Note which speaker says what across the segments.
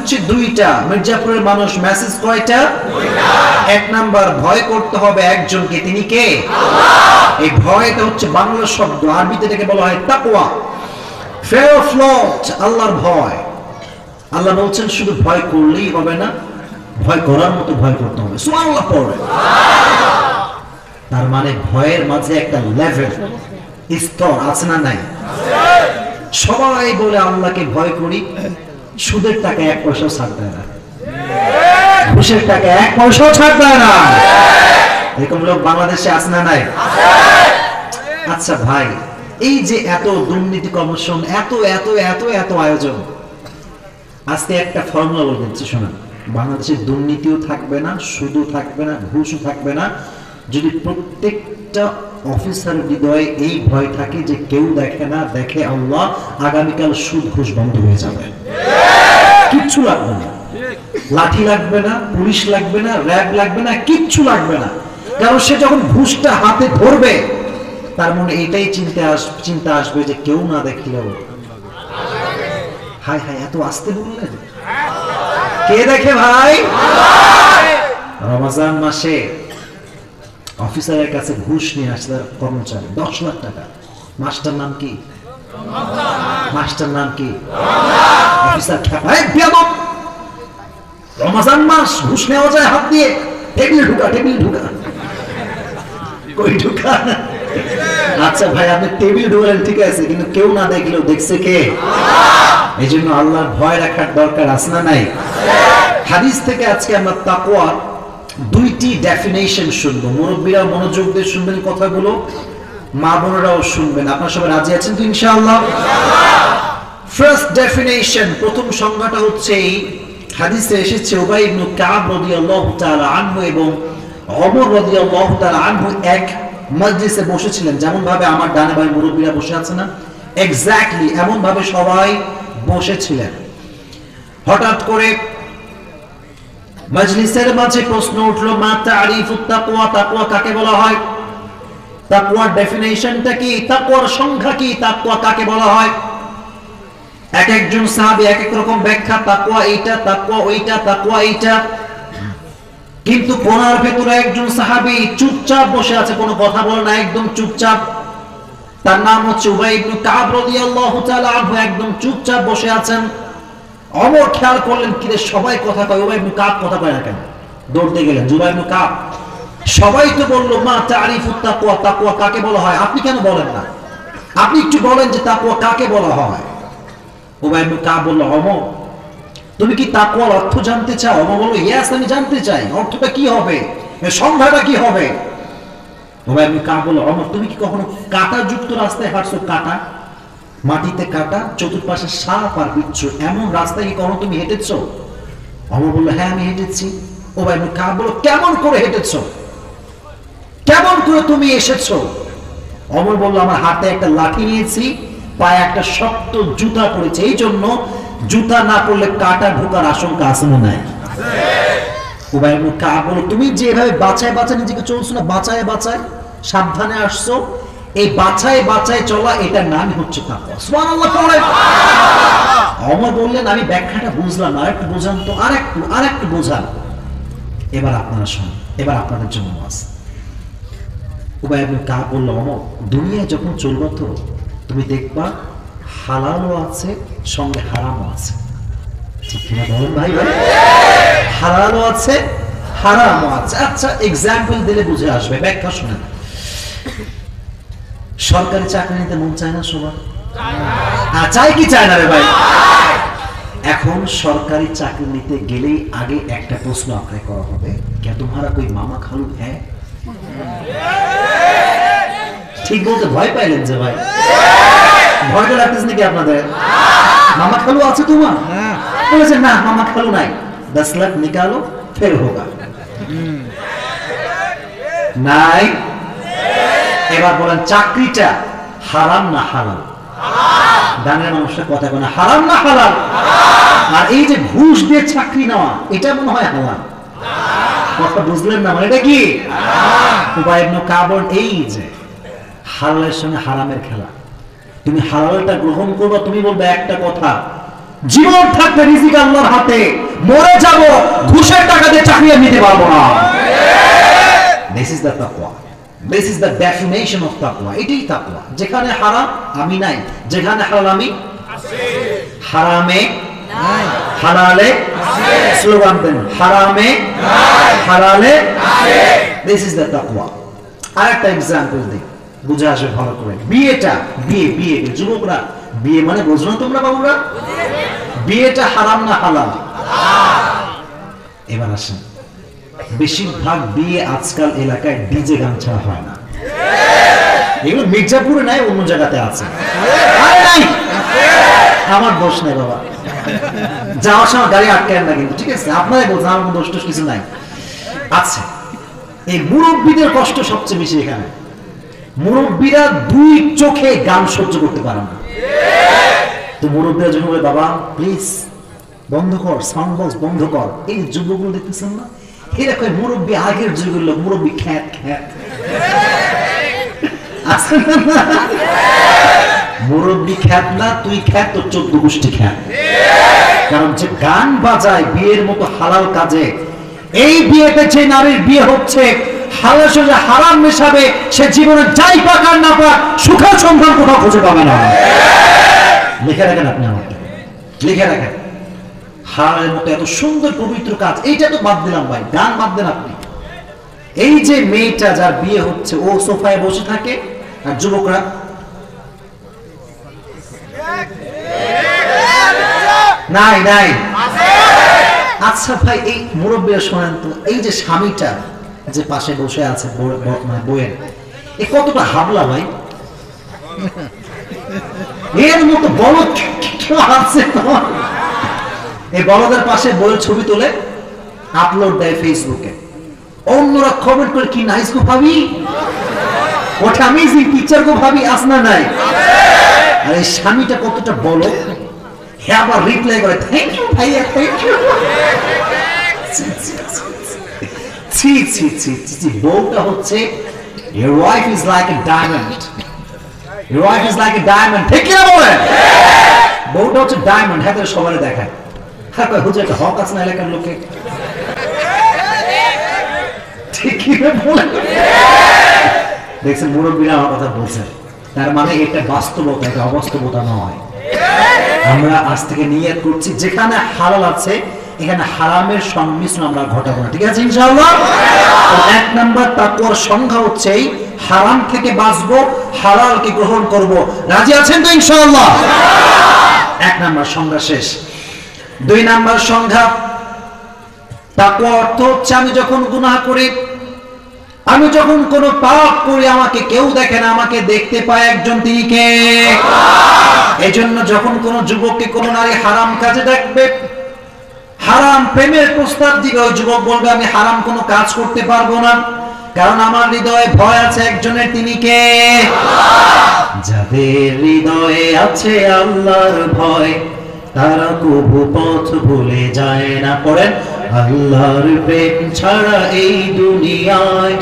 Speaker 1: হচ্ছে দুইটা। মির্জাপুরের মানুষ মেসেজ কয়টা? দুইটা। এক নাম্বার, ভয় করতে হবে একজনকে, তিনি কে? আল্লাহ। এই ভয়টা হচ্ছে বাংলা শব্দ, আরবিতে এটাকে বলা হয় তাকওয়া, ফিয়ার অফ লর্ড, আল্লাহর ভয়। আল্লাহ বলছেন শুধু ভয় করলেই হবে না, ভয় করার মতো ভয় করতে হবে। সুবহানাল্লাহ পড়ে। তার মানে ভয়ের মাঝে একটা লেভেল, স্তর আছে না নাই? সবাই বলে আল্লাহকে ভয় করি, সুদের টাকা 1 পয়সাও ছাড় দেয় না, ঘুষের টাকা 1 পয়সাও ছাড় দেয় না। এরকম লোক বাংলাদেশে আছে না নাই? আচ্ছা ভাই, এই যে এত দুর্নীতি কমিশন, এত এত এত এত আয়োজন, আজকে একটা ফর্মুলা বলে দিচ্ছি শোনা। বাংলাদেশে দুর্নীতিও থাকবে না, সুদও থাকবে না, ঘুষও থাকবে না, যদি প্রত্যেকটা অফিসারের হৃদয়ে এই ভয় থাকে যে কেউ দেখে না, দেখে আল্লাহ, আগামীকাল সুদ ঘুষ বন্ধ হয়ে যাবে। কিচ্ছু লাগবে না, লাঠি লাগবে না, পুলিশ লাগবে না, র্যাব লাগবে না, কিচ্ছু লাগবে না। কারণ সে যখন ঘুষটা হাতে ধরবে, তার মনে এটাই চিন্তা আসবে যে কেউ না দেখলেও, হায় হায় এত আস্তে বললেন, কে দেখে ভাই? রমজান মাসে অফিসারের কাছে ঘুষ নিয়ে আসছে কর্মচারী 10 লাখ টাকা। মাস্টার নাম কি? মাস্টার নাম কি? অফিসার খেপায়, বেয়াদব, রমজান মাস ঘুষ নেওয়া যায় হাত দিয়ে? টেবিল ঢুকা, টেবিল ঢুকা, কই ঢুকা? আচ্ছা ভাই, আপনি টেবিল ঢুকালেন ঠিক আছে, কিন্তু কেউ না দেখলেও দেখছে কে? এই জন্য আল্লাহর ভয় রাখার দরকার আছে না নাই? হাদিস থেকে আজকে আমরা তাকওয়ার 2টি ডেফিনেশন শুনবো। মুরব্বীরা মনোযোগ দিয়ে শুনবেন কথাগুলো, মা বোনেরাও শুনবেন। আপনারা সবাই রাজি আছেন তো ইনশাআল্লাহ? ফার্স্ট ডেফিনেশন, প্রথম সংজ্ঞাটা হচ্ছে এই হাদিসে এসেছে, উবাই ইবনে কাব রাদিয়াল্লাহু তাআলা আনহু এবং ওমর রাদিয়াল্লাহু তাআলা আনহু এক মজলিসে বসেছিলেন। যেমন ভাবে আমার ডানে বামে মুরব্বীরা বসে আছে না, এক্স্যাক্টলি এমন ভাবে সবাই বসেছিলেন। হঠাৎ করে মজলিসের মাঝে প্রশ্ন উঠলো, মা তারিফুত তাকওয়া, তাকওয়া কাকে বলা হয়? তাকওয়ার ডেফিনিশনটা কি? তাকওয়ার সংখ্যা কি? তাকওয়া কাকে বলা হয়? এক একজন সাহাবী এক এক রকম ব্যাখ্যা, তাকওয়া এইটা, তাকওয়া ওইটা, তাকওয়া এইটা। কিন্তু কোনার ভেতরে একজন সাহাবী চুপচাপ বসে আছে, কোনো কথা বলে না, একদম চুপচাপ। তার নাম হচ্ছে উবাই ইবনে কাব রাদিয়াল্লাহু তাআলা আনহু, একদম চুপচাপ বসে আছেন। ওমর খেয়াল করলেন, কি রে সবাই কথা কয়, উবাই ইবনে কাব কথা কয় না কেন? দৌড়তে গেলেন, উবাই ইবনে কাব, সবাই তো বললো মা তারিফুত তাকওয়া, তাকওয়া কাকে বলা হয়, আপনি কেন বলেন না? আপনি একটু বলেন যে তাকওয়া কাকে বলা হয়। উবাই ইবনে কাব বলল, ওমর তুমি কি তাকওয়ার অর্থ জানতে চাও? ওমর বলল, ইয়েস আমি জানতে চাই, অর্থটা কি হবে, সংজ্ঞাটা কি হবে? উবাই ইবনে কাব বলল, ওমর তুমি কি কখনো কাঁটা যুক্ত রাস্তায় হাঁটছো? কাঁটা, মাটিতে কাঁটা, চতুর্পাশে সাপ আর বিচ্ছু, এমন রাস্তায় কি কখনো তুমি হেঁটেছো? ওমর বলল, হ্যাঁ আমি হেঁটেছি। উবাই ইবনে কাব বলল, কেমন করে হেঁটেছো, কেমন করে তুমি এসেছো? ওমর বলল, আমার হাতে একটা লাঠি নিয়েছি, পায়ে একটা শক্ত জুতা পরেছে, এই জন্য জুতা না পরলে কাঁটা ঢোকার আশঙ্কা আছে না নাই? উবাই ইবনে কাব বলল, তুমি যে এভাবে বাঁচায় বাঁচায় নিজেকে চলছো না, বাঁচায় বাঁচায় সাবধানে আসছো, এই বাঁচায় বাঁচায় চলা, এটার নামই হচ্ছে তাকওয়া। সুবহানাল্লাহ পড়েন। ওমর বললেন, আমি ব্যাখ্যাটা বুঝলাম না, আরেকটু বোঝান তো, আরেকটু বোঝান। এবার আপনারা শুনুন, এবার আপনাদের জন্য আছে। উবাই ইবনে কাব বলল, ওমর দুনিয়ায় যখন চলবো তো তুমি দেখবা হালালও আছে, সঙ্গে হারামও আছে। ঠিক কিনা বলেন ভাই? হালালও আছে, হারামও আছে। আচ্ছা এক্সাম্পল দিলে বুঝে আসবে, ব্যাখ্যা শুনেন। সরকারি চাকরি নিতে মন চায় না সবার? চাই কি চায় না রে ভাই? এখন সরকারি চাকরি নিতে গেলেই আগে একটা প্রশ্ন আপনাকে করা হবে, কে তোমারা কোই মামা খালু হ্যাঁ? ঠিক বলতে ভয় পাইলেন যে ভাই? ভয়টা লাগতেছে নাকি আপনাদের? মামা খালু আছে তোমার? বলেছে না মামা খালু নাই। 10 লাখ নিকালো ফের হোগা। নাই। এবার বলেন চাকরিটা হারাম না হালাল? ডানের মানুষের কথা বলে হারাম না হালাল? আর এই যে ঘুষ দিয়ে চাকরি নেওয়া, এটা মনে হয় হালাল। কথা বুঝলেন না? মানে এটা কি? উবাই ইবনে কাব, এই যে হালালের সঙ্গে হারামের খেলা। তুমি হালালটা গ্রহণ করবা, তুমি বলবে একটা কথা, জীবন থাকতে রিজিক আল্লাহর হাতে, মরে যাব ঘুষের টাকা দিয়ে চাকরি নিতে পারবো না। দিস ইজ দ্য তাকওয়া, this is the definition of তাকওয়া। এটাই তাকওয়া। যেখানে হারাম আমি নাই, যেখানে হালাল আমি আছি। হারামে নাই, হালালে আছে। স্লোগান দেন, হারামে নাই, হালালে আছে। দিস ইজ দ্য তাকওয়া। আরেকটা এক্সাম্পল দিই, বুঝে আসবে ভালো করে। বিয়েটা, বিয়ে যুবকরা, বিয়ে মানে বোঝো না তোমরা বাবুরা? বিয়েটা হারাম না হালাল? এবার আসেন, বেশিরভাগ বিয়ে আজকাল এলাকায় ডিজে গান ছাড়া হয় না। এগুলো মির্জাপুরে নাই, অন্য জায়গাতে আছে। নাই, আমার দোষ নাই বাবা, যাওয়ার সময় গাড়ি আটকায় না কিন্তু, ঠিক আছে? আপনারাই বলছেন, আমার কোনো দোষ টোষ কিছু নাই। আচ্ছা, এই মুরব্বীদের কষ্ট সবচেয়ে বেশি এখানে। মুরব্বীরা দুই চোখে গান সহ্য করতে পারে না। তো মুরব্বীরা যখন বলে বাবা প্লিজ বন্ধ কর, সাউন্ড বক্স বন্ধ কর, এই যুবকগুলো দেখতেছেন না, এরা কয় মুরব্বী আগের যুগের লোক, মুরব্বী খ্যাত খ্যাত। মুরব্বী খ্যাত না, তুই খ্যাত, তোর 14 গোষ্ঠী খ্যাত। কারণ যে গান বাজায় বিয়ের মতো হালাল কাজে, এই বিয়েতে যে নারীর বিয়ে হচ্ছে হালাল সাথে হারাম মেশাবে, সে জীবনে যাই পাক আর না পাক সুখের সন্ধান কোথাও খুঁজে পাবে না। লিখে রাখেন, আপনি আমাকে লিখে রাখেন। হারামের মতো এত সুন্দর পবিত্র কাজ, এইটা তো বাদ দিলাম ভাই, গান বাদ দেন আপনি। এই যে মেয়েটা যার বিয়ে হচ্ছে, ও সোফায় বসে থাকে আর যুবকরা নাই নাই। আচ্ছা ভাই, এই মুরব্বীরা শোনেন তো, এই যে স্বামীটা যে পাশে বসে আছে বইয়ের, এ কতটা হাবলা ভাই, এর মতো বলদ আছে। এই বলদের পাশে বইয়ের ছবি তুলে আপলোড দেয় ফেসবুকে, অন্যরা কমেন্ট করে কি নাইস গো ভাবি, ওটা অ্যামেজিং পিকচার গো ভাবি, আসনা নাই। আর এই স্বামীটা কতটা বলদ, হে আবার রিপ্লাই করে থ্যাংক ইউ ভাইয়া, থ্যাংক ইউ। ছি ছি ছি ছি। বউটা হচ্ছে your wife is like a diamond, your wife is like a diamond, ঠিক কি না বলেন? বউটা হচ্ছে ডায়মন্ড, হাতে সবারে দেখায়। হ্যাঁ কয় হুজুর একটা হক আছে না এলাকার লোকে, ঠিক কি না বলেন? দেখছেন মুরব্বীরা আমার কথা বলছেন, তার মানে এটা বাস্তবতা, এটা অবাস্তবতা নয়। আমরা আজ থেকে নিয়ত করছি যেখানে হালাল আছে এখানে হারামের সংমিশ্রণ আমরা ঘটাবো না, ঠিক আছে ইনশাআল্লাহ? এক নাম্বার তাকওয়ার সংখ্যা হচ্ছে হারাম থেকে বাঁচবো, হালালকে গ্রহণ করব। রাজি আছেন তো ইনশাআল্লাহ? এক নাম্বার সংখ্যা শেষ। 2 নাম্বার সংখ্যা, তাকওয়া অর্থ হচ্ছে আমি যখন গুনাহ করি, আমি যখন কোন পাপ করি, আমাকে কেউ দেখে না, আমাকে দেখতে পায় একজন, তিনি কে? এজন্য যখন কোন যুবককে কোন নারী হারাম কাজে ডাকবে, হারাম প্রেমের প্রস্তাব দিবে, ওই যুবক বলবে আমি হারাম কোনো কাজ করতে পারবো না, কারণ আমার হৃদয়ে ভয় আছে একজনের, তিনি কে? যাদের হৃদয়ে আছে আল্লাহর ভয়, তারা কবু পথ ভুলে যায় না। পড়েন, আল্লাহর প্রেম ছাড়া এই দুনিয়ায়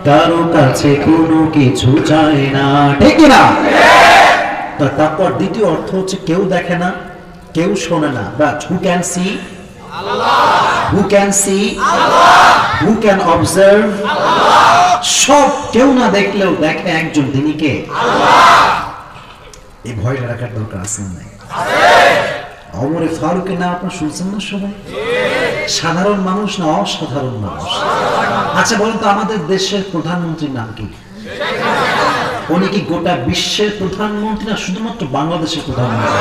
Speaker 1: কারো কাছে কোনো কিছু চায় না, ঠিক না? তারপর দ্বিতীয় অর্থ হচ্ছে কেউ দেখে না, কেউ শোনে না, but who can see Allah, who can see Allah, who can observe Allah. সব কেউ না দেখলেও দেখে একজন, তিনি কে? আল্লাহ। এই ভয়টা রাখার দরকার আছে না? ওমরে ফারুকের নাম আপনারা শুনছেন না সবাই? সাধারণ মানুষ না অসাধারণ মানুষ? আচ্ছা বলেন তো, আমাদের দেশের প্রধানমন্ত্রীর নাম কি? উনি কি গোটা বিশ্বের প্রধানমন্ত্রী না শুধুমাত্র বাংলাদেশের প্রধানমন্ত্রী?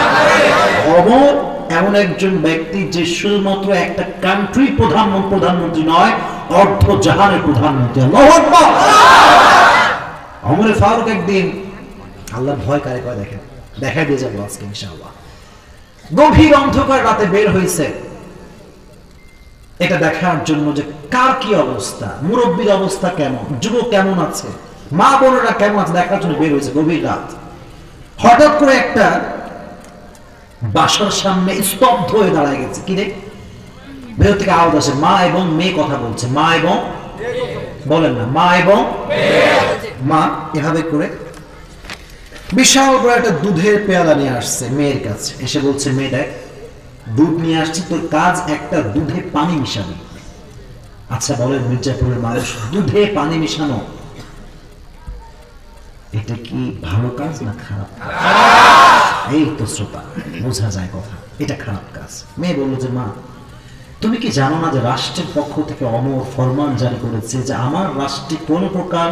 Speaker 1: ওমর এমন একজন ব্যক্তি যে শুধুমাত্র একটা কান্ট্রির প্রধানমন্ত্রী নয়, অর্ধ জাহানের প্রধানমন্ত্রী। আল্লাহু আকবার। ওমরে ফারুক একদিন, আল্লাহর ভয় কারে কয় দেখেন, দেখাই দিয়ে যাবো আজকে ইনশাআল্লাহ। গভীর অন্ধকার রাতে বের হয়েছে এটা দেখার জন্য যে কার কি অবস্থা, মুরব্বীর অবস্থা কেমন, যুবক কেমন আছে, মা বোনেরা কেমন আছে দেখার জন্য বের হয়েছে গভীর রাত। হঠাৎ করে একটা বাসার সামনে স্তব্ধ হয়ে দাঁড়ায় গেছে। কি রে? ভেতর থেকে আওয়াজ আসে, মা এবং মেয়ে কথা বলছে। মা এবং, বলেন না, মা এবং মা এভাবে করে বিশাল বড় একটা দুধের পেয়ালা নিয়ে আসছে মেয়ের কাছে, এসে বলছে মেয়ে দেখ দুধ নিয়ে আসছি, তোর কাজ একটা দুধে পানি মিশাবি। আচ্ছা বলেন মির্জাপুরের মানুষ, দুধে পানি মিশানো এটা কি ভালো কাজ না খারাপ? এই তো শ্রোতা, বোঝা যায় কথা, এটা খারাপ কাজ। মেয়ে বলল যে মা, তুমি কি জানো না যে রাষ্ট্রের পক্ষ থেকে অমর ফরমান জারি করেছে যে আমার রাষ্ট্রে কোন প্রকার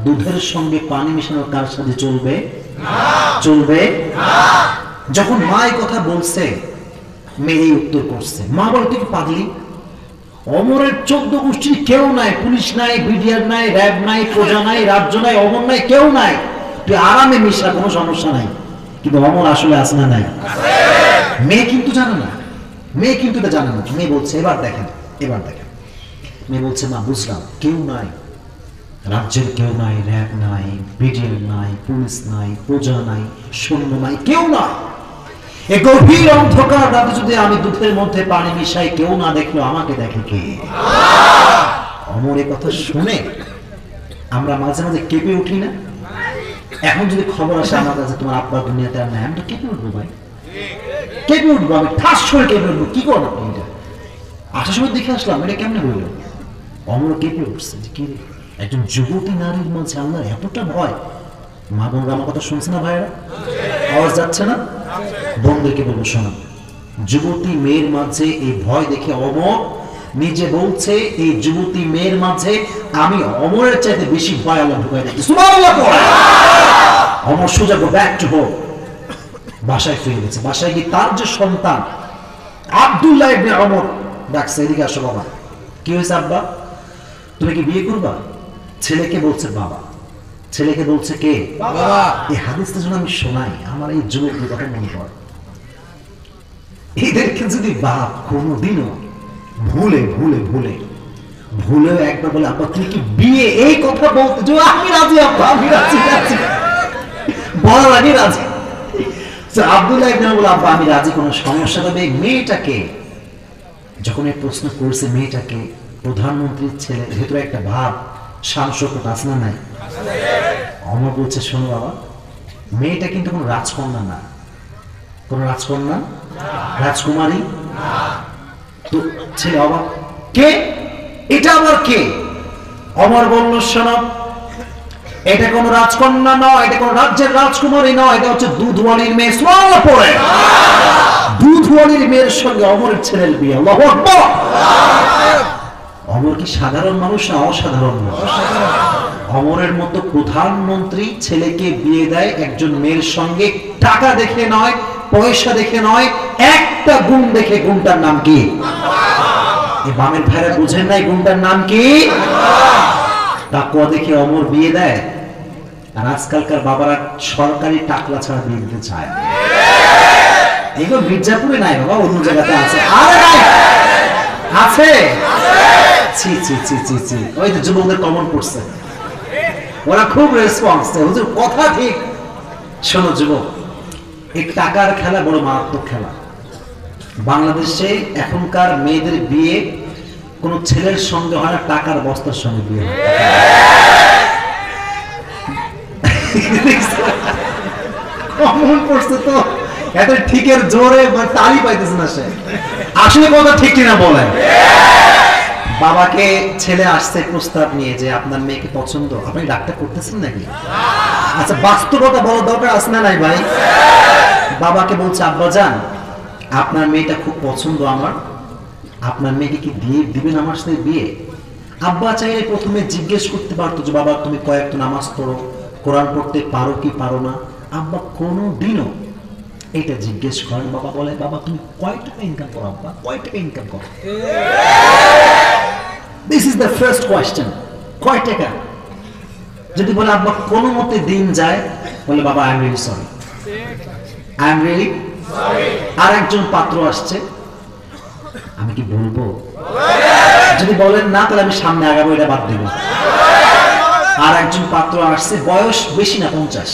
Speaker 1: দুধের সঙ্গে পানি মিশানোর কার সাথে চলবে চলবে না। যখন মা এই কথা বলছে, মেয়ে উত্তর করছে, মা বলে তুই কি পাগলি? অমরের 14 গোষ্ঠীর কেউ নাই, পুলিশ নাই, বিডিআর নাই, র্যাব নাই, প্রজা নাই, রাজ্য নাই, অমর নাই, কেউ নাই, তুই আরামে মিশা, কোনো সমস্যা নাই। কিন্তু অমর আসলে আছে না নাই? মেয়ে কিন্তু জানে না, মেয়ে কিন্তু এটা জানে না। মেয়ে বলছে এবার দেখেন, এবার দেখেন। মেয়ে বলছে মা বুঝলাম, কেউ নাই, রাজ্যের কেউ নাই, র্যাব নাই, বিডিআর নাই, পুলিশ নাই, প্রজা নাই, সৈন্য নাই, কেউ নাই। এই গভীর অন্ধকার রাতে যদি আমি দুধের মধ্যে পানি মিশাই, কেউ না দেখলো আমাকে দেখে কে? অমর এই কথা শুনে আমরা মাঝে মাঝে কেঁপে উঠি না? এখন যদি খবর আসে আমার কাছে তোমার আব্বা দুনিয়াতে আর নাই, আমি তো কেঁপে উঠবো ভাই, কেঁপে উঠবো, আমি ঠাস করে কেঁপে উঠবো। কি করো আপনি? এটা আসার সময় দেখে আসলাম, এটা কেমনে বললো? অমর কেঁপে উঠছে যে কি রে, একজন যুবতী নারীর মাঝে আল্লাহর এতটা ভয়। মা বোনরা আমার কথা শুনছে না ভাইরা? আওয়াজ যাচ্ছে না? বোনদেরকে বলবো শোনা, যুবতী মেয়ের মাঝে এই ভয় দেখে অমর নিজে বলছে, এই যুবতী মেয়ের মাঝে আমি অমরের চাইতে বেশি ভয় আল্লাহ ঢুকাই দিচ্ছি। সুবহানাল্লাহ। অমর সোজা গো ব্যাক টু হোম, বাসায় ফিরে গেছে। বাসায় গিয়ে তার যে সন্তান আব্দুল্লাহ ইবনে অমর ডাকছে, এদিকে আসো বাবা। কি হয়েছে আব্বা? তুমি কি বিয়ে করবা? ছেলেকে বলছে বাবা, ছেলেকে বলছে কে? বাবা। এই হাদিসটা যখন আমি শোনাই, আমার এই যুবকের কথা মনে পড়ে। এদেরকে যদি বাপ কোনোদিনও ভুলে ভুলে ভুলে ভুলেও একবার বলে আব্বা তুমি কি বিয়ে, এই কথা বলতে যে আমি রাজি আব্বা, আমি রাজি, রাজি বলার আগে রাজি। আব্দুল্লাহ ইবনে বলে আব্বা আমি রাজি, কোনো সমস্যা হবে। মেয়েটাকে যখন এই প্রশ্ন করছে, মেয়েটাকে প্রধানমন্ত্রীর ছেলে, ভেতরে একটা ভাব শান-শৌকত আছে না নাই? অমর বলছে শোনো বাবা, মেয়েটা কিন্তু কোনো রাজকন্যা না, কোন রাজকন্যা, রাজকুমারী না। তো ছেলে অবাক, কে? এটা আবার কে? অমর বলল শোনো, এটা কোন রাজকন্যা নয়, এটা কোন রাজ্যের রাজকুমারী নয়, এটা হচ্ছে দুধওয়ালির মেয়ে। সুবহানাল্লাহ পড়ে। দুধওয়ালির মেয়ের সঙ্গে অমরের ছেলের বিয়ে। আল্লাহু আকবার। অমর কি সাধারণ মানুষ না অসাধারণ মানুষ? অমরের মতো প্রধানমন্ত্রী ছেলেকে বিয়ে দেয় একজন মেয়ের সঙ্গে, টাকা দেখে নয়, পয়সা দেখে নয়, একটা গুণ দেখে। গুণটার নাম কি? এই বামের ভাইরা বুঝেন নাই গুণটার নাম কি? তাকওয়া দেখে অমর বিয়ে দেয়। আর আজকালকার বাবারা সরকারি টাকলা ছাড়া বিয়ে দিতে চায় না। এগুলো মির্জাপুরে নাই বাবা, অন্য জায়গাতে আছে। আরে নাই আছে, ছি ছি ছি ছি ছি। ওই যে যুবকদের কমন পড়ছে, ওরা খুব রেসপন্স দেয়, হুজুর কথা ঠিক। শোনো যুবক, এই টাকার খেলা বড় মারাত্মক খেলা। বাংলাদেশে এখনকার মেয়েদের বিয়ে কোন ছেলের সঙ্গে হয় না, টাকার বস্তার সঙ্গে বিয়ে হয়। কমন পড়ছে তো, এত ঠিকের জোরে তালি পাইতেছে না সে। আসলে কথা ঠিক কিনা বলেন? বাবাকে ছেলে আসছে প্রস্তাব নিয়ে যে আপনার মেয়েকে পছন্দ, আপনি ডাক্তার করতেছেন নাকি? আচ্ছা বাস্তবতা বলার দরকার আছে না নাই ভাই? বাবাকে বলছে আব্বা জান আপনার মেয়েটা খুব পছন্দ আমার, আপনার মেয়েকে কি দিয়ে দিবেন আমার সাথে বিয়ে? আব্বা চাইলে প্রথমে জিজ্ঞেস করতে পারতো যে বাবা তুমি কয়েকটা নামাজ পড়ো, কোরআন পড়তে পারো কি পারো না। আব্বা কোনোদিনও এটা জিজ্ঞেস করেন। বাবা বলে বাবা তুমি কয় টাকা ইনকাম করো? আব্বা কয় টাকা ইনকাম করো? This is the first question, কয় টাকা? যদি বলে আব্বা কোনো মতে দিন যায়, বলে বাবা I am really sorry, I am really sorry. আর একজন পাত্র আসছে, আমি কি বলবো? যদি বলেন না তাহলে আমি সামনে আগাবো, এটা বাদ দেব। আর একজন পাত্র আসছে, বয়স বেশি না 50,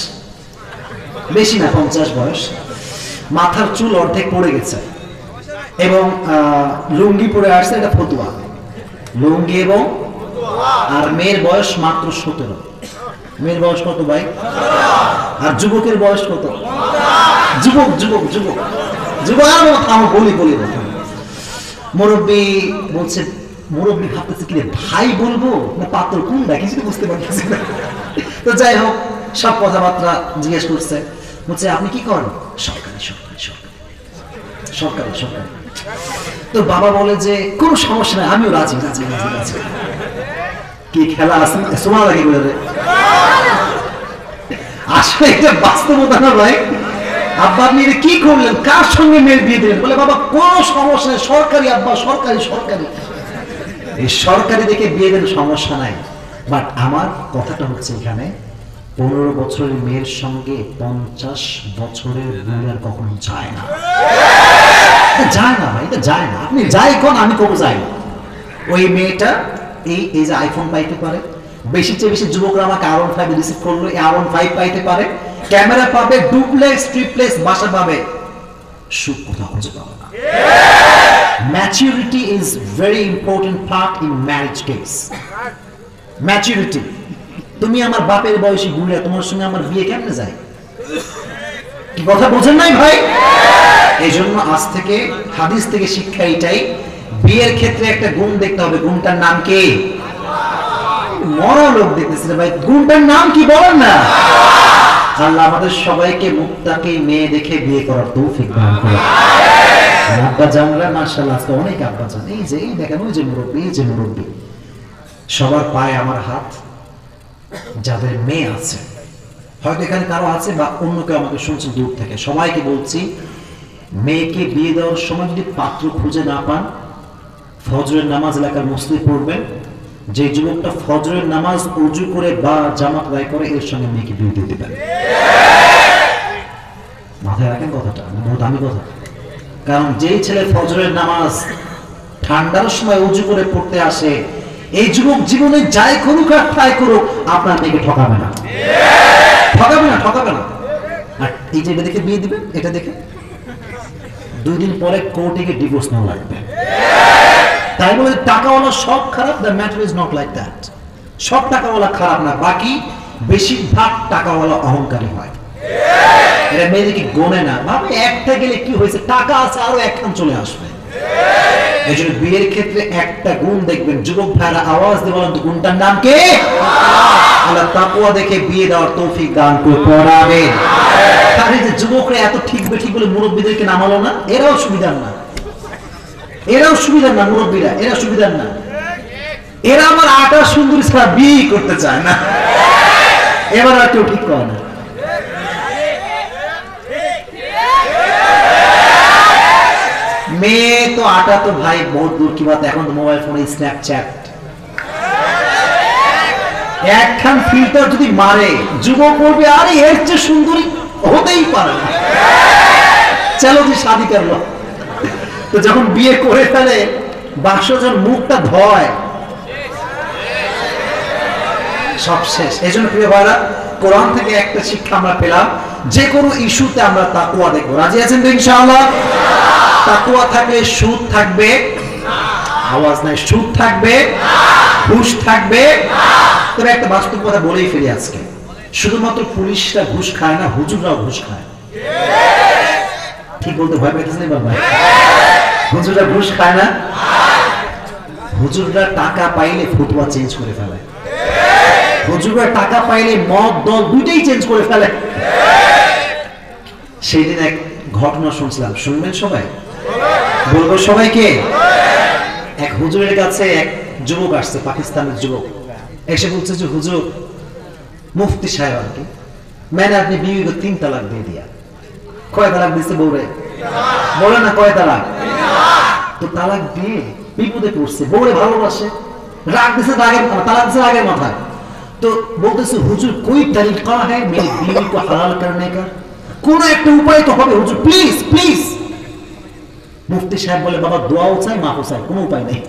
Speaker 1: বেশি না 50 বয়স, মাথার চুল অর্ধেক পড়ে গেছে এবং লুঙ্গি পরে আসছে, এটা ফতুয়া লুঙ্গি এবং আর মেয়ের বয়স মাত্র 17। মেয়ের বয়স কত ভাই? আর যুবকের বয়স কত? যুবক যুবক যুবক যুবক থামো, বলি বলি। মুরব্বী বলছে, মুরব্বী ভাবতেছে কি রে ভাই বলবো না পাত্র কোনটা, কিছু বুঝতে পারতেছি না। তো যাই হোক, সব কথাবার্তা জিজ্ঞেস করছে। বলছে আপনি কি করেন? সরকারি সরকারি সরকারি সরকারি সরকারি। তো বাবা বলে যে কোনো সমস্যা নাই, আমিও রাজি রাজি রাজি রাজি। কি খেলা আছে শোনা লাগে বলে রে, আসলে এটা বাস্তবতা না ভাই। আব্বা আপনি কি করলেন, কার সঙ্গে মেয়ের বিয়ে দিলেন? বলে বাবা কোনো সমস্যা নেই, সরকারি আব্বা, সরকারি সরকারি। এই সরকারি দেখে বিয়ে দেন, সমস্যা নাই। বাট আমার কথাটা হচ্ছে এখানে 15 বছরের মেয়ের সঙ্গে 50 বছরের বুড়ার কখনো যায় না, যায় না ভাই, এটা যায় না। আপনি যাই কোন, আমি কবো যাই না। ওই মেয়েটা এই যে আইফোন পাইতে পারে, বেশি চেয়ে বেশি যুবকরা আমাকে R15 রিসিভ করলো, এই R15 পাইতে পারে, ক্যামেরা পাবে, ডুপ্লেক্স ট্রিপ্লেক্স বাসা পাবে, সুখ কোথাও খুঁজে পাবে না। Maturity is very important part in marriage case. Maturity. তুমি আমার বাপের বয়সী বুড়া, তোমার সঙ্গে আমার বিয়ে কেমনে যায়? কি কথা বোঝেন নাই ভাই? এই জন্য আজ থেকে হাদিস থেকে শিক্ষা এটাই, বিয়ের ক্ষেত্রে একটা গুণ দেখতে হবে। গুণটার নাম কি? মরা লোক দেখতেছি ভাই, গুণটার নাম কি বলেন না? আল্লাহ আমাদের সবাইকে মুত্তাকি মেয়ে দেখে বিয়ে করার তৌফিক দান করুন। আব্বা জানরা মাশাআল্লাহ আজকে অনেক আব্বা জান, এই যে এই দেখেন ওই যে মুরব্বী, এই যে মুরব্বী, সবার পায়ে আমার হাত। যাদের মেয়ে আছে, হয়তো এখানে কারো আছে বা অন্য কেউ আমাকে শুনছে দূর থেকে, সবাইকে বলছি মেয়েকে বিয়ে দেওয়ার সময় যদি পাত্র খুঁজে না পান, ফজরের নামাজ এলাকার মসজিদে পড়বেন। যে যুবকটা ফজরের নামাজ উজু করে বা জামাত আদায় করে, এর সঙ্গে মেয়েকে বিয়ে দিয়ে দেবেন। মাথায় রাখেন কথাটা, বহুত দামি কথা। কারণ যেই ছেলে ফজরের নামাজ ঠান্ডার সময় উজু করে পড়তে আসে, এই যুবক জীবনে যাই করুক আর ট্রাই করুক, আপনার মেয়েকে ঠকাবে না, ঠকাবে না, ঠকাবে না। আর এই যে দেখে বিয়ে দিবেন, এটা দেখে 2 দিন পরে কোর্টে গিয়ে ডিভোর্স নেওয়া লাগবে। তাই বলে টাকাওয়ালা সব খারাপ? The matter is not like that. সব টাকাওয়ালা খারাপ না, বাকি বেশিরভাগ টাকাওয়ালা অহংকারী হয়। এরা মেয়েদেরকে গোনে না, ভাবে একটা গেলে কি হয়েছে, টাকা আছে আরো একখান চলে আসবে। এই জন্য বিয়ের ক্ষেত্রে একটা গুণ দেখবেন। যুবক ভাইরা আওয়াজ দিয়ে বলেন তো, গুণটার নাম কি? আল্লাহ তাকওয়া দেখে বিয়ে দেওয়ার তৌফিক দান করে পড়াবে। তাহলে যে যুবকরা এত ঠিক বেঠিক বলে মুরব্বীদেরকে নামালো না, এরাও সুবিধার না, এরাও সুবিধার না, মুরব্বীরা এরা সুবিধার না। এরা আমার আটা সুন্দরী ছাড়া বিয়ে করতে চায় না, এবার আর কেউ ঠিক করে না। মেয়ে তো আটা তো ভাই বহুত দূর কি বাত, এখন তো মোবাইল ফোনে স্ন্যাপচ্যাট, একখান ফিল্টার যদি মারে যুবক বলবে আরে এর চেয়ে সুন্দরী হতেই পারে না, চলো যে শাদি করলো। তো যখন বিয়ে করে ফেলে, বাসজন মুখটা ধয়, সব শেষ। এই জন্য প্রিয় ভাইরা, কোরআন থেকে একটা শিক্ষা আমরা পেলাম, যে কোনো ইস্যুতে আমরা তাকওয়া দেখবো। রাজি আছেন তো ইনশাআল্লাহ? তাকওয়া থাকলে সুদ থাকবে, আওয়াজ নাই, সুদ থাকবে, ঘুষ থাকবে। তবে একটা বাস্তব কথা বলেই ফিরে আজকে, শুধুমাত্র পুলিশরা ঘুষ খায় না, হুজুররাও ঘুষ খায়। ঠিক বলতে ভয় পাইতেছেন বাবা? হুজুররা ঘুষ খায় না? হুজুররা টাকা পাইলে ফতোয়া চেঞ্জ করে ফেলে, হুজুররা টাকা পাইলে মদ দল দুইটাই চেঞ্জ করে ফেলে। সেই দিন এক ঘটনা শুনছিলাম, শুনবেন সবাই? বলবো সবাইকে? এক হুজুরের কাছে এক যুবক আসছে, পাকিস্তানের যুবক, এসে বলছে যে হুজুর, মুফতি সাহেব আর কি, मैंने अपनी बीवी को 3 तलाक दे दिया। কয় তালাক দিছে বউরে? বলে না কয় তালাক? তো তালাক দিয়ে বিপদে পড়ছে, বউরে ভালোবাসে, রাগ দিছে রাগের, তালাক দিছে রাগের মাথায়। তো বলতেছে হুজুর कोई तरीका है मेरी बीवी को हलाल करने का, কোন একটা উপায় তো হবে হুজুর, প্লিজ প্লিজ। মুফতি সাহেব বলে বাবা দোয়াও চাই, মাফও চাই, কোনো উপায় নেই।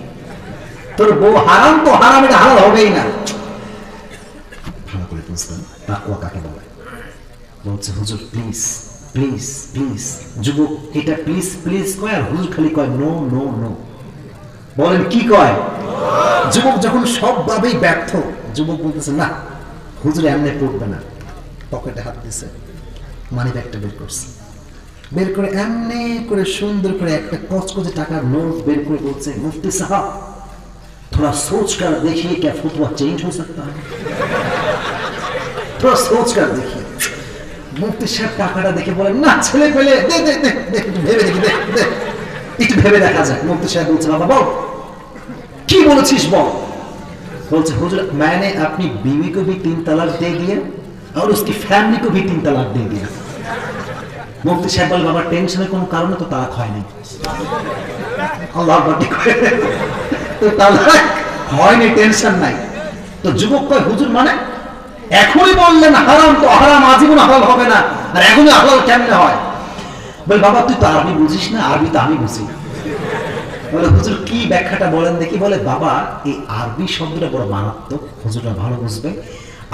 Speaker 1: তোর বউ হারাম তো হারাম, এটা হালাল হবেই না। ভালো করে বুঝলেন তাকওয়া কাকে বলে? বলছে হুজুর প্লিজ প্লিজ প্লিজ। যুবক এটা প্লিজ প্লিজ কয়, আর হুজুর খালি কয় নো নো নো। বলেন কি কয়? যুবক যখন সবভাবেই ব্যর্থ, যুবক বলতেছে না হুজুর এমনি পড়বে না, পকেটে হাত দিছে, মানি ব্যাগটা বের করছে, বের করে এমনি করে সুন্দর করে একটা কচকচে টাকার নোট বের করে বলছে, মুফতি সাহেব थोड़ा सोच कर देखिए क्या फतवा चेंज हो सकता है, थोड़ा सोच कर देखिए। মুফতি সাহেব টাকাটা দেখে বলেন, না ছেলে পেলে দে দে দে দে, ভেবে দেখি, দে দে একটু ভেবে দেখা যায়। মুফতি সাহেব বলছে, বাবা বল কি বলেছিস বল। বলছে, হুজুর मैंने अपनी बीवी को भी 3 तलाक दे दिया और उसकी फैमिली को भी 3 तलाक दे दिया। মুফতি সাহেব বলে, বাবা টেনশনের কোনো কারণে তো তালাক হয়নি। আল্লাহ বাকি করে তো তালাক হয়নি, টেনশন নাই। তো যুবক কয়, হুজুর মানে এখনই বললেন হারাম, তো হারাম আজীবন হালাল হবে না, আর এখনই হালাল কেমনে হয়? বলে, বাবা তুই তো আরবি বুঝিস না, আরবি তো আমি বুঝি। বলে, হুজুর কি ব্যাখ্যাটা বলেন দেখি। বলে, বাবা এই আরবি শব্দটা বড় মারাত্মক, হুজুররা ভালো বুঝবে।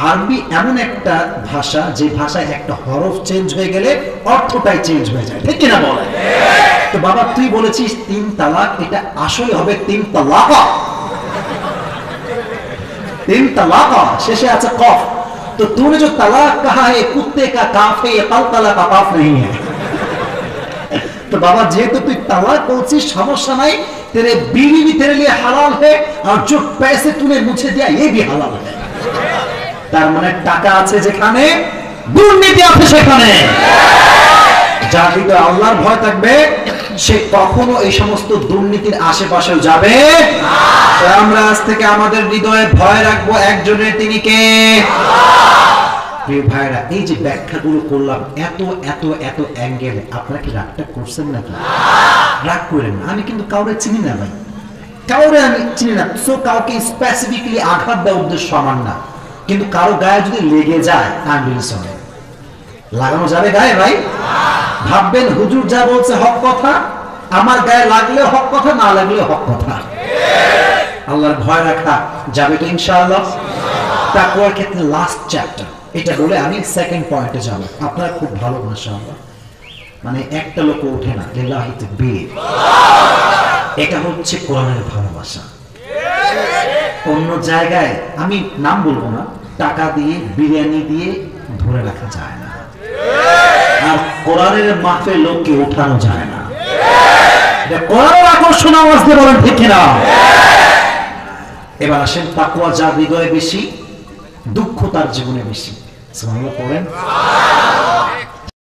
Speaker 1: আরবি এমন একটা ভাষা যে ভাষায় একটা হরফ চেঞ্জ হয়ে গেলে অর্থটাই চেঞ্জ হয়ে যায়, ঠিক কিনা বলে? তো বাবা তুই বলেছিস 3 তালাক, এটা আসলে হবে 3 তালাক। 3 তালাক শেষে আছে কফ। तो तूने जो तलाक कहा है कुत्ते का काफ है, ये कलकला का काफ नहीं है। तो बाबा जेहेतु तू तलाक बोलছিস समस्या नहीं, तेरे बीवी भी तेरे लिए हलाल है और जो पैसे तूने मुझे दिया ये भी हलाल है। তার মানে টাকা আছে যেখানে দুর্নীতি আছে সেখানে। যার হৃদয়ে আল্লাহর ভয় থাকবে সে কখনো এই সমস্ত দুর্নীতির আশেপাশেও যাবে না। আমরা আজ থেকে আমাদের হৃদয়ে ভয় রাখবো একজনের, তিনি কে? প্রিয় ভাইরা, এই যে ব্যাখ্যাগুলো করলাম এত এত এত অ্যাঙ্গেলে, আপনারা কি রাগটা করছেন নাকি? রাগ করেন না, আমি কিন্তু কাউরে চিনি না ভাই, কাউরে আমি চিনি না। সো কাউকে স্পেসিফিকলি আঘাত দেওয়ার উদ্দেশ্য আমার না, কিন্তু কারো গায়ে যদি লেগে যায় লাগানো যাবে গায়ে ভাই? ভাববেন হুজুর যা বলছে হক কথা, আমার গায়ে লাগলে হক কথা, না লাগলে হক কথা। আল্লাহর ভয় রাখা যাবে তো ইনশাআল্লাহ। তাকওয়ার ক্ষেত্রে লাস্ট চ্যাপ্টার এটা বলে আমি সেকেন্ড পয়েন্টে যাব। আপনারা খুব ভালো মাশাআল্লাহ, মানে একটা লোক ওঠে না, লিল্লাহি তাকবীর। এটা হচ্ছে কোরআনের ভালোবাসা। অন্য জায়গায় আমি নাম বলবো না, টাকা দিয়ে বিরিয়ানি দিয়ে ধরে রাখা যায় না, আর কোরআনের মাহফিলে লোককে ওঠানো যায় না। এটা কোরআনের আকর্ষণ, আওয়াজ দিয়ে বলেন ঠিক কিনা? এবার আসেন, তাকওয়া যার হৃদয়ে বেশি, দুঃখ তার জীবনে বেশি। সুবহানাল্লাহ পড়েন।